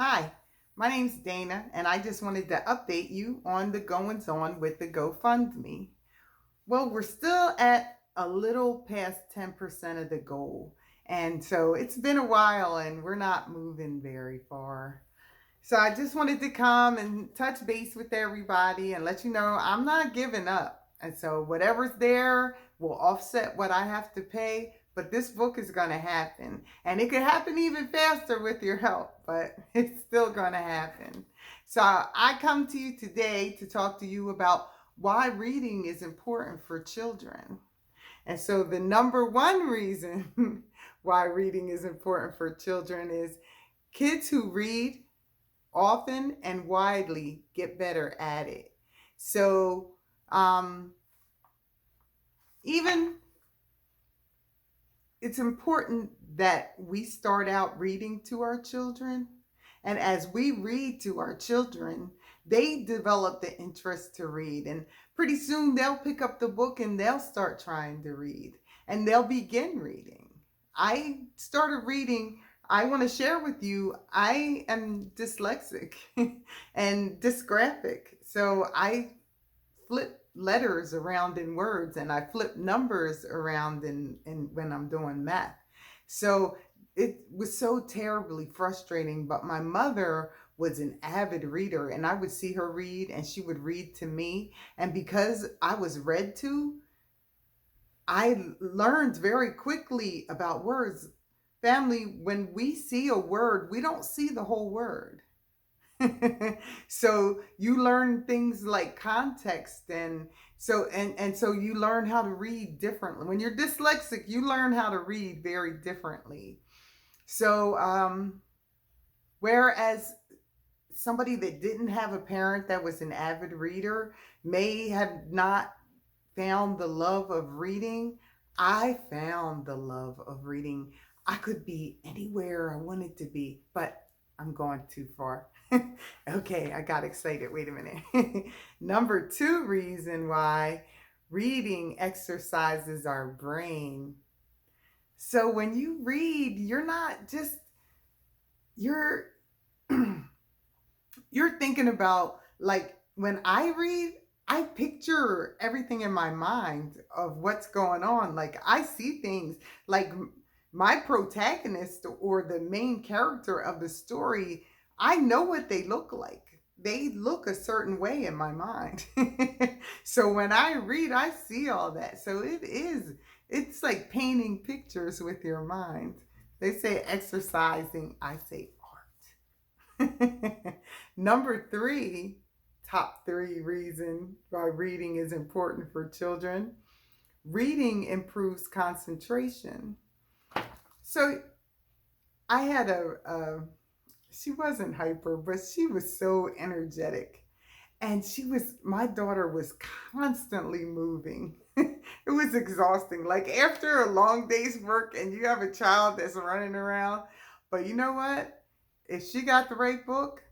Hi, my name's Dana, and I just wanted to update you on the goings on with the GoFundMe. Well, we're still at a little past 10% of the goal. And so it's been a while and we're not moving very far. So I just wanted to come and touch base with everybody and let you know I'm not giving up. And so whatever's there will offset what I have to pay. But this book is going to happen. And it could happen even faster with your help, but it's still going to happen. So I come to you today to talk to you about why reading is important for children. And so the number one reason why reading is important for children is kids who read often and widely get better at it. So, even it's important that we start out reading to our children. And as we read to our children, they develop the interest to read. And pretty soon they'll pick up the book and they'll start trying to read and they'll begin reading. I started reading. I want to share with you, I am dyslexic and dysgraphic. So I flip letters around in words and I flip numbers around in when I'm doing math. So it was so terribly frustrating, but my mother was an avid reader and I would see her read and she would read to me. And because I was read to, I learned very quickly about words. Family, when we see a word, we don't see the whole word. So you learn things like context and so you learn how to read differently. When you're dyslexic, you learn how to read very differently. So whereas somebody that didn't have a parent that was an avid reader may have not found the love of reading, I found the love of reading. I could be anywhere I wanted to be, but I'm going too far. Okay, I got excited. Wait a minute. Number two reason why reading exercises our brain. So when you read, you're not just you're you're thinking about, like, when I read, I picture everything in my mind of what's going on. Like I see things like my protagonist or the main character of the story. I know what they look like. They look a certain way in my mind. So when I read, I see all that. So it's like painting pictures with your mind. They say exercising, I say Number three, top three reason why reading is important for children. Reading improves concentration. So I had she wasn't hyper, but she was so energetic. And my daughter was constantly moving. It was exhausting. Like after a long day's work and you have a child that's running around. But you know what? If she got the right book,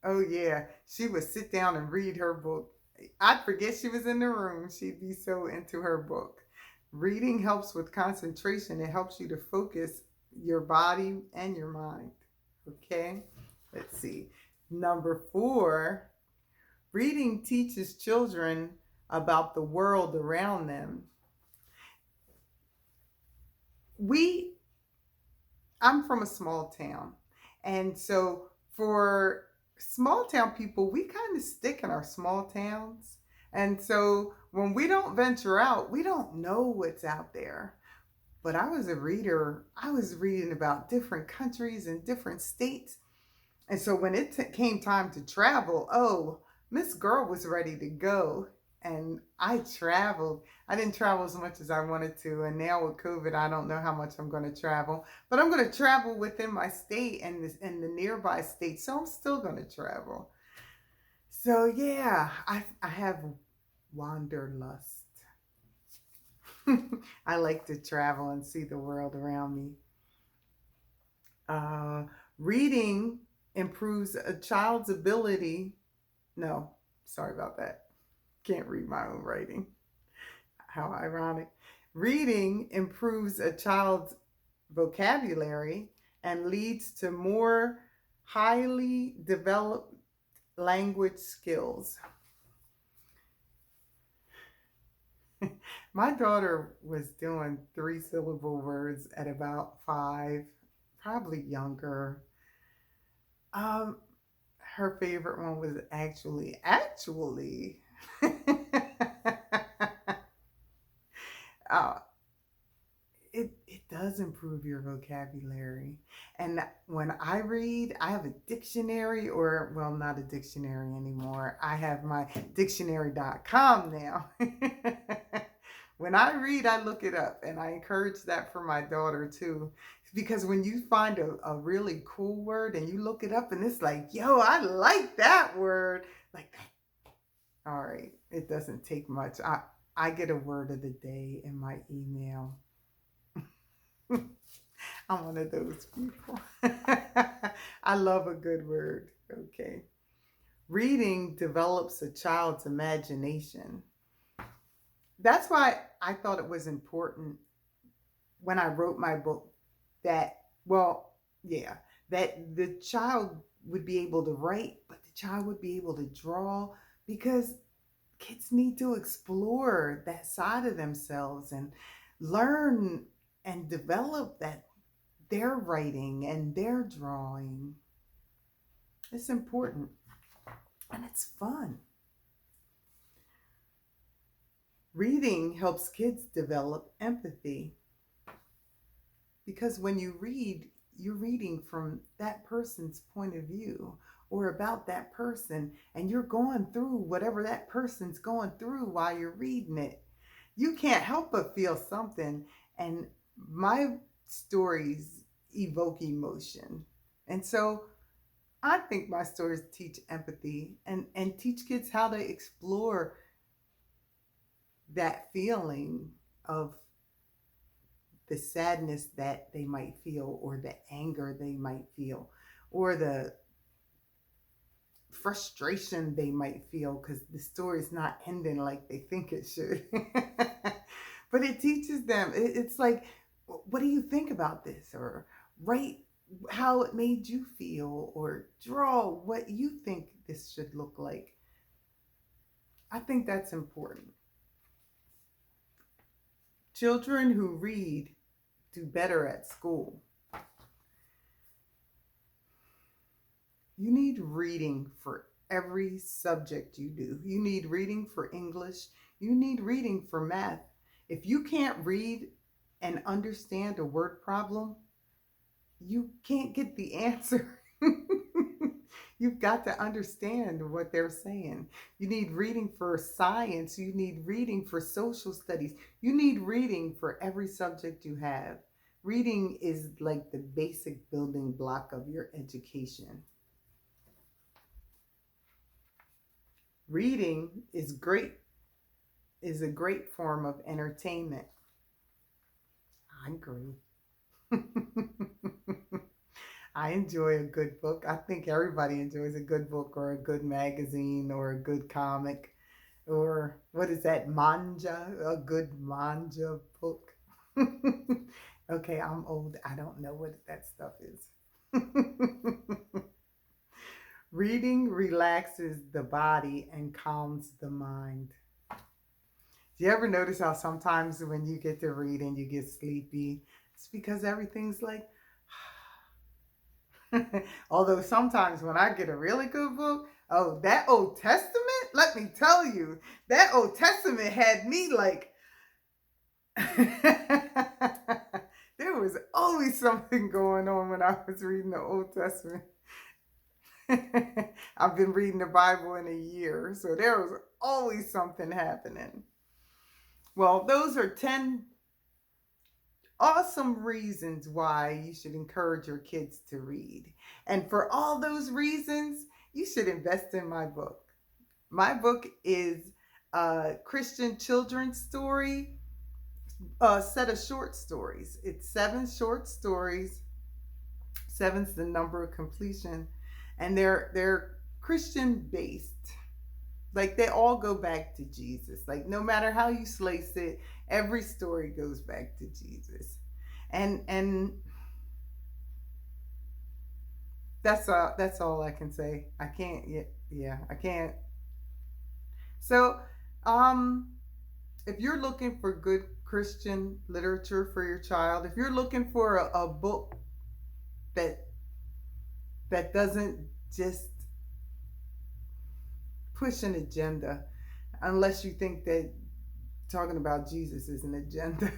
oh yeah, she would sit down and read her book. I'd forget she was in the room. She'd be so into her book. Reading helps with concentration. It helps you to focus your body and your mind. Okay? Let's see. Number four, reading teaches children about the world around them. We I'm from a small town. And so for small town people, we kind of stick in our small towns. And so when we don't venture out, we don't know what's out there. But I was a reader. I was reading about different countries and different states. And so when it came time to travel, oh, Miss Girl was ready to go. And I traveled. I didn't travel as much as I wanted to. And now with COVID, I don't know how much I'm going to travel. But I'm going to travel within my state and the nearby states. So I'm still going to travel. So yeah, I have wanderlust. I like to travel and see the world around me. Uh, Reading improves a child's ability. No, sorry about that. Can't read my own writing. How ironic. Reading improves a child's vocabulary and leads to more highly developed language skills. My daughter was doing 3-syllable words at about 5, probably younger. Um, Her favorite one was actually. uh, it does improve your vocabulary. And when I read, I have a dictionary, or well, not a dictionary anymore. I have my dictionary.com now. When I read, I look it up, and I encourage that for my daughter too. Because when you find a really cool word and you look it up and it's like, yo, I like that word. Like, all right, it doesn't take much. I get a word of the day in my email. I'm one of those people. I love a good word. Okay. Reading develops a child's imagination. That's why I thought it was important when I wrote my book that, well, yeah, that the child would be able to write, but the child would be able to draw, because kids need to explore that side of themselves and learn and develop that their writing and their drawing. It's important and it's fun. Reading helps kids develop empathy, because when you read, you're reading from that person's point of view or about that person, and you're going through whatever that person's going through while you're reading it. You can't help but feel something. And my stories evoke emotion. And so I think my stories teach empathy and teach kids how to explore that feeling of the sadness that they might feel, or the anger they might feel, or the frustration they might feel because the story's not ending like they think it should. But it teaches them, it's like, what do you think about this? Or write how it made you feel, or draw what you think this should look like. I think that's important. Children who read do better at school. You need reading for every subject you do. You need reading for English. You need reading for math. If you can't read and understand a word problem, you can't get the answer. You've got to understand what they're saying. You need reading for science. You need reading for social studies. You need reading for every subject you have. Reading is like the basic building block of your education. Reading is a great form of entertainment. I agree. I enjoy a good book. I think everybody enjoys a good book, or a good magazine, or a good comic, or what is that, manga? A good manga book. Okay, I'm old. I don't know what that stuff is. Reading relaxes the body and calms the mind. Do you ever notice how sometimes when you get to read and you get sleepy, it's because everything's like, although sometimes when I get a really good book, oh, that Old Testament, let me tell you, that Old Testament had me like, there was always something going on when I was reading the Old Testament. I've been reading the Bible in a year, so there was always something happening. Well, those are 10 awesome reasons why you should encourage your kids to read. And for all those reasons, you should invest in my book. My book is a Christian children's story, a set of short stories. It's 7 short stories. 7's the number of completion. And they're Christian based. Like, they all go back to Jesus. Like, no matter how you slice it, every story goes back to Jesus. And That's all I can say. I can't. Yeah, I can't. So, um, if you're looking for good Christian literature for your child, if you're looking for a book that doesn't just push an agenda, unless you think that talking about Jesus is an agenda.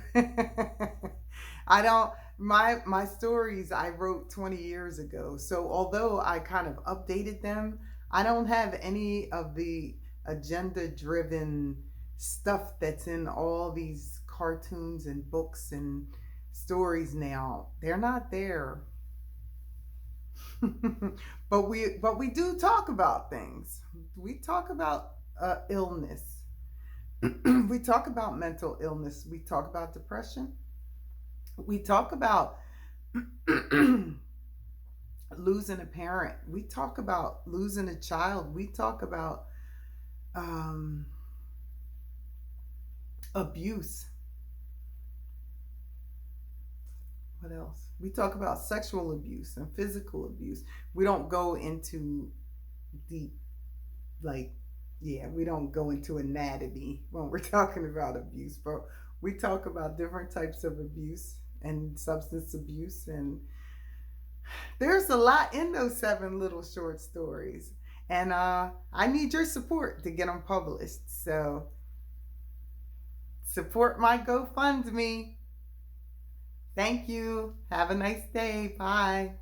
I don't my stories I wrote 20 years ago. So although I kind of updated them, I don't have any of the agenda driven stuff that's in all these cartoons and books and stories now. They're not there. But we do talk about things. We talk about illness. We talk about mental illness. We talk about depression. We talk about losing a parent. We talk about losing a child. We talk about um, abuse. What else? We talk about sexual abuse and physical abuse. We don't go into deep, like, yeah, we don't go into anatomy when we're talking about abuse, but we talk about different types of abuse and substance abuse. And there's a lot in those seven little short stories. And I need your support to get them published. So support my GoFundMe. Thank you. Have a nice day. Bye.